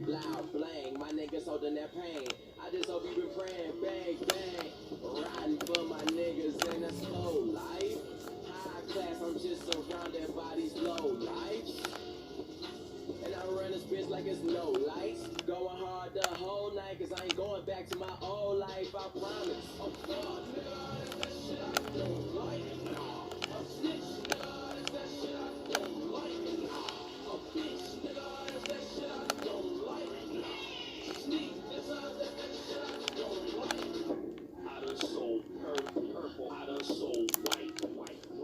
like loud blang. My niggas holding that pain. I just hope you been praying, bang, bang. Riding for my niggas in a slow life. High class, I'm just surrounded by these low life. And I run this bitch like it's no lights. Going hard the whole night, cause I ain't going back to my old life, I promise. Oh God, nigga, that's that shit I don't like. A snitch, nigga, that's that shit I don't like. A bitch, nigga, that's that shit I don't like. Sneak, that's that shit I don't like. I done sold purple, I done sold white,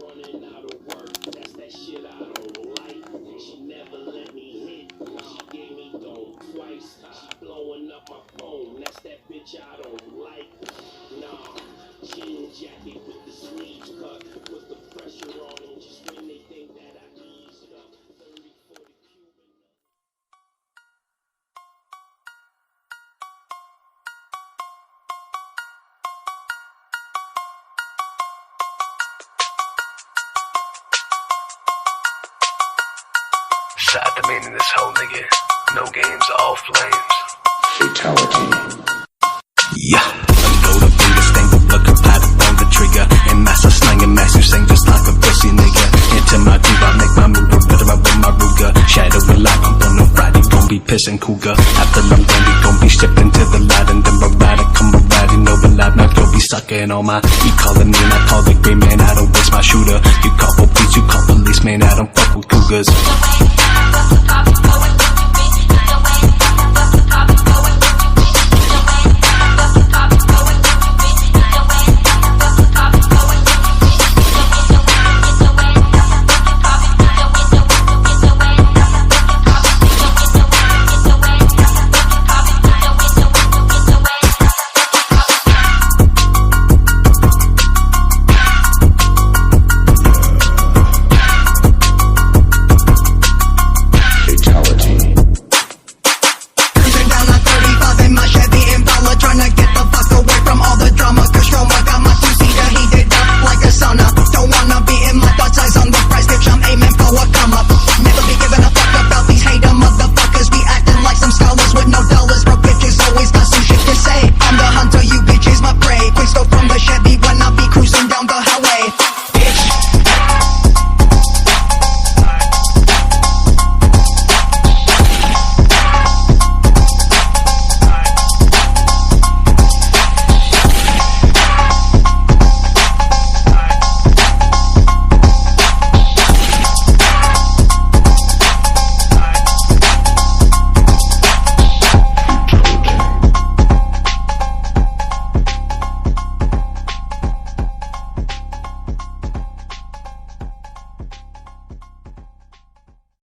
running out of work, that's that shit I don't like. She never let me hit, she gave me dome twice. She blowing up my phone, that's that bitch I don't like. Nah, jean jacket with the sleeves cut, put the pressure on them just when they think that I eased up. 30, 40 Cuban. Shot the man in this whole nigga. No games, all flames. Fatality. Yeah. Go to finger, stain the blood, powder on the trigger. And master slanging, master sing just like a pussy nigga. Into my groove, I make my move, better I with my Ruger. Shadow will lock up on no Friday, gon' be pissing cougar. After long then we gon' be shipped into the light. And then Barada come around, you know the light, not gon' be sucking on my. You calling me and I call the green man, I don't waste my shooter. You call police, you call policeman, I don't fuck with cougars.